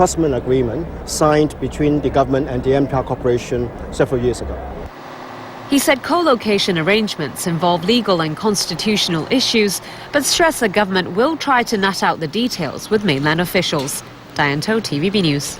Trustment agreement signed between the government and the MTAR Corporation several years ago. He said co-location arrangements involve legal and constitutional issues, but stressed the government will try to nut out the details with mainland officials. Diane To, TVB News.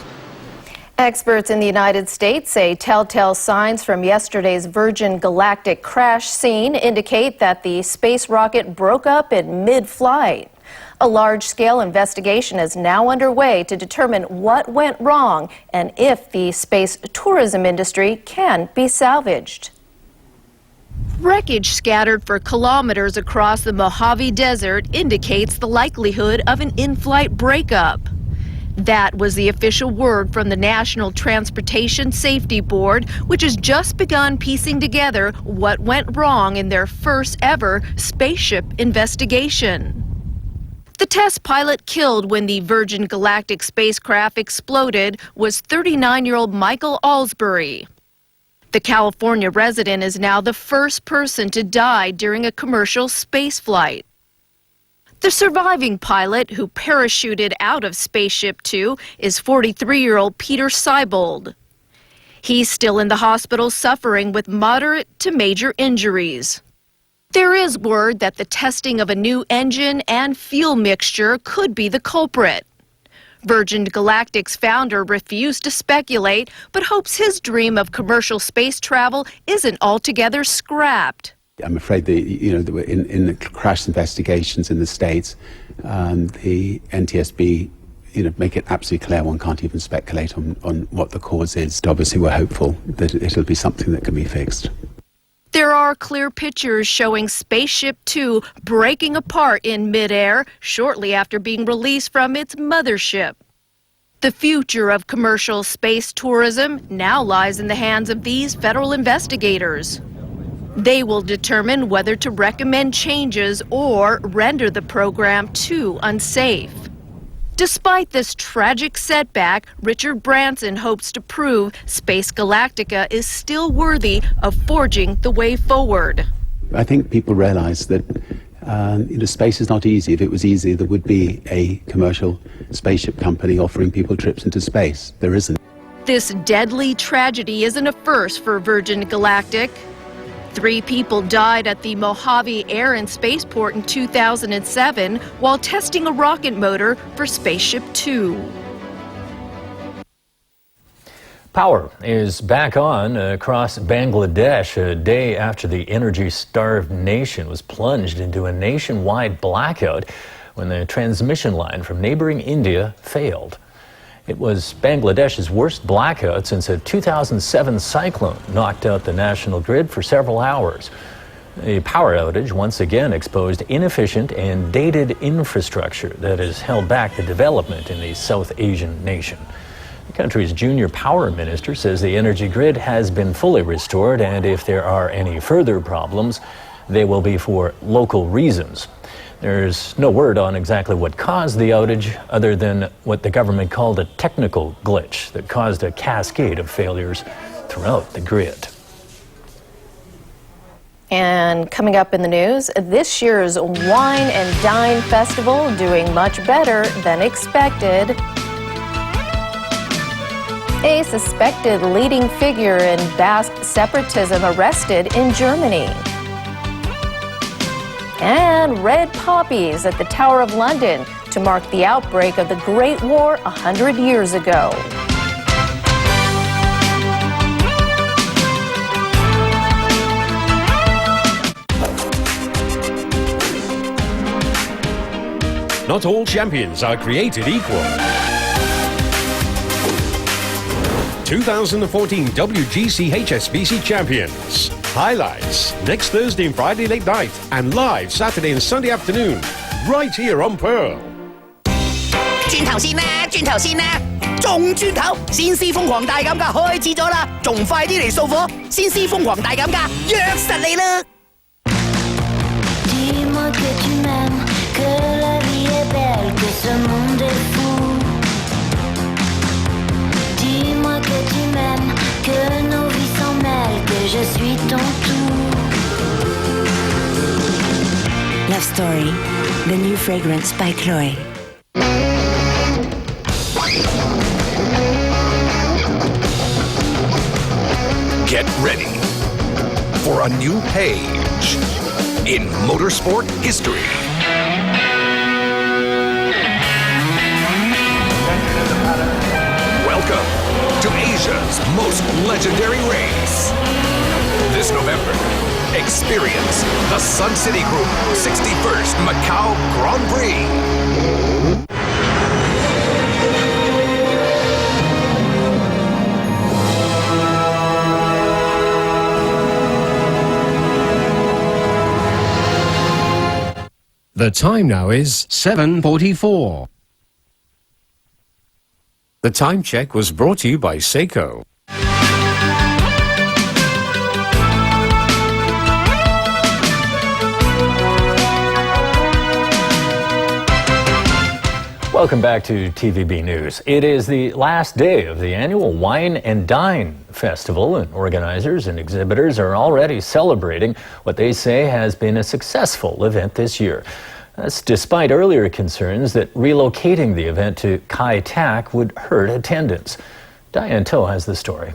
Experts in the United States say telltale signs from yesterday's Virgin Galactic crash scene indicate that the space rocket broke up in mid-flight. A large-scale investigation is now underway to determine what went wrong and if the space tourism industry can be salvaged. Wreckage scattered for kilometers across the Mojave Desert indicates the likelihood of an in-flight breakup. That was the official word from the National Transportation Safety Board, which has just begun piecing together what went wrong in their first ever spaceship investigation. The test pilot killed when the Virgin Galactic spacecraft exploded was 39-year-old Michael Alsbury. The California resident is now the first person to die during a commercial spaceflight. The surviving pilot, who parachuted out of Spaceship Two, is 43-year-old Peter Seibold. He's still in the hospital suffering with moderate to major injuries. There is word that the testing of a new engine and fuel mixture could be the culprit. Virgin Galactic's founder refused to speculate, but hopes his dream of commercial space travel isn't altogether scrapped. I'm afraid in the crash investigations in the States, the NTSB make it absolutely clear one can't even speculate on what the cause is. Obviously, we're hopeful that it'll be something that can be fixed. There are clear pictures showing Spaceship Two breaking apart in midair shortly after being released from its mothership. The future of commercial space tourism now lies in the hands of these federal investigators. They will determine whether to recommend changes or render the program too unsafe. Despite this tragic setback, Richard Branson hopes to prove Space Galactica is still worthy of forging the way forward. I think people realize that space is not easy. If it was easy, there would be a commercial spaceship company offering people trips into space. There isn't. This deadly tragedy isn't a first for Virgin Galactic. 3 people died at the Mojave Air and Spaceport in 2007 while testing a rocket motor for Spaceship Two. Power is back on across Bangladesh a day after the energy-starved nation was plunged into a nationwide blackout when the transmission line from neighboring India failed. It was Bangladesh's worst blackout since a 2007 cyclone knocked out the national grid for several hours. A power outage once again exposed inefficient and dated infrastructure that has held back the development in the South Asian nation. The country's junior power minister says the energy grid has been fully restored, and if there are any further problems, they will be for local reasons. There's no word on exactly what caused the outage, other than what the government called a technical glitch that caused a cascade of failures throughout the grid. And coming up in the news, this year's Wine and Dine Festival doing much better than expected. A suspected leading figure in Basque separatism arrested in Germany. And red poppies at the Tower of London to mark the outbreak of the Great War 100 years ago. Not all champions are created equal. 2014 WGC HSBC champions. Highlights next Thursday and Friday late night and live Saturday and Sunday afternoon right here on Pearl. 轉頭先啦，轉頭先啦，仲轉頭！先施瘋狂大減價開始咗啦，仲快啲嚟掃貨！先施瘋狂大減價，約實你啦！ Dis-moi que tu m'aimes, que la vie est belle, que ce monde est fou. Dis-moi que tu m'aimes, que nos vies s'en mêlent, que je suis ton tout. Love Story, the new fragrance by Chloé. Get ready for a new page in motorsport history. Welcome to Asia's most legendary race. This November, experience the Sun City Group 61st Macau Grand Prix. The time now is 7:44. The time check was brought to you by Seiko. Welcome back to TVB News. It is the last day of the annual Wine and Dine Festival, and organizers and exhibitors are already celebrating what they say has been a successful event this year. That's despite earlier concerns that relocating the event to Kai Tak would hurt attendance. Diane To has the story.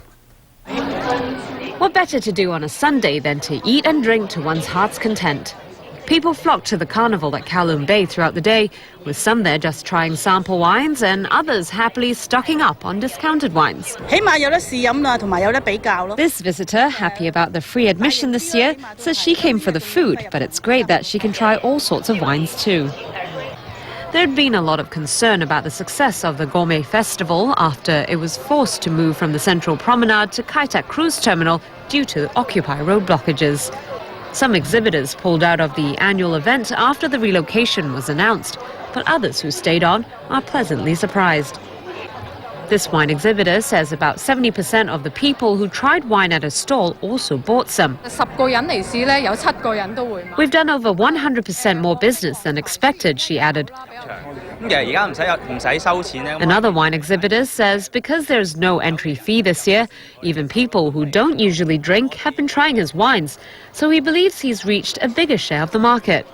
What better to do on a Sunday than to eat and drink to one's heart's content? People flock to the carnival at Kowloon Bay throughout the day, with some there just trying sample wines and others happily stocking up on discounted wines. This visitor, happy about the free admission this year, says she came for the food, but it's great that she can try all sorts of wines too. There had been a lot of concern about the success of the Gourmet Festival after it was forced to move from the Central Promenade to Kai Tak Cruise Terminal due to Occupy road blockages. Some exhibitors pulled out of the annual event after the relocation was announced, but others who stayed on are pleasantly surprised. This wine exhibitor says about 70% of the people who tried wine at a stall also bought some. We've done over 100% more business than expected, she added. Another wine exhibitor says because there's no entry fee this year, even people who don't usually drink have been trying his wines, so he believes he's reached a bigger share of the market.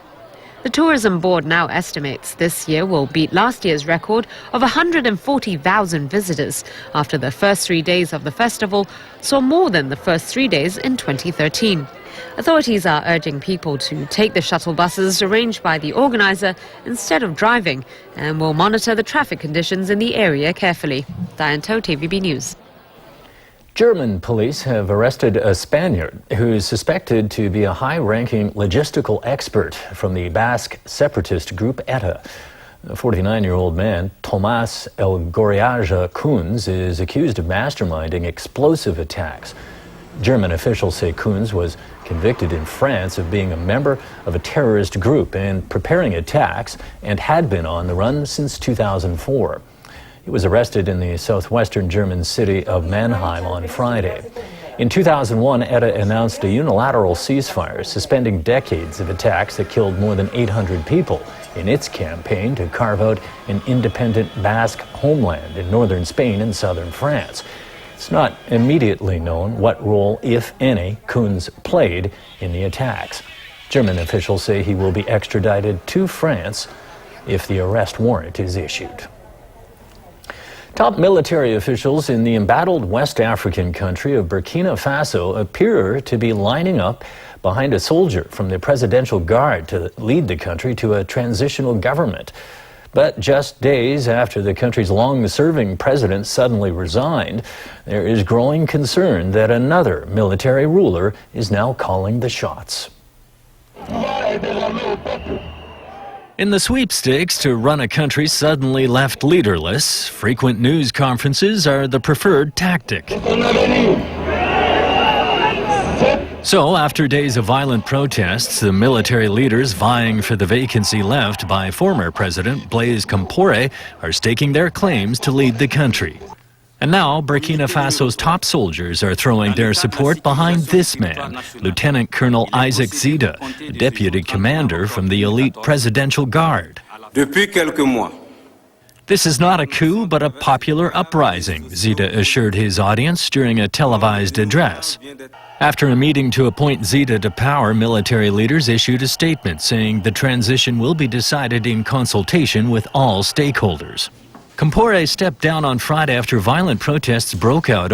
The tourism board now estimates this year will beat last year's record of 140,000 visitors after the first 3 days of the festival saw more than the first 3 days in 2013. Authorities are urging people to take the shuttle buses arranged by the organizer instead of driving and will monitor the traffic conditions in the area carefully. Diane To, TVB News. German police have arrested a Spaniard who is suspected to be a high-ranking logistical expert from the Basque separatist group ETA. The 49-year-old man, Tomás Elgorriaga Kunz, is accused of masterminding explosive attacks. German officials say Kunz was convicted in France of being a member of a terrorist group and preparing attacks and had been on the run since 2004. He was arrested in the southwestern German city of Mannheim on Friday. In 2001, ETA announced a unilateral ceasefire, suspending decades of attacks that killed more than 800 people in its campaign to carve out an independent Basque homeland in northern Spain and southern France. It's not immediately known what role, if any, Kunz played in the attacks. German officials say he will be extradited to France if the arrest warrant is issued. Top military officials in the embattled West African country of Burkina Faso appear to be lining up behind a soldier from the Presidential Guard to lead the country to a transitional government. But just days after the country's long-serving president suddenly resigned, there is growing concern that another military ruler is now calling the shots. In the sweepstakes to run a country suddenly left leaderless, frequent news conferences are the preferred tactic. So, after days of violent protests, the military leaders vying for the vacancy left by former President Blaise Compaoré are staking their claims to lead the country. And now, Burkina Faso's top soldiers are throwing their support behind this man, Lieutenant Colonel Isaac Zida, deputy commander from the elite Presidential Guard. This is not a coup, but a popular uprising, Zida assured his audience during a televised address. After a meeting to appoint Zida to power, military leaders issued a statement saying the transition will be decided in consultation with all stakeholders. Compaore stepped down on Friday after violent protests broke out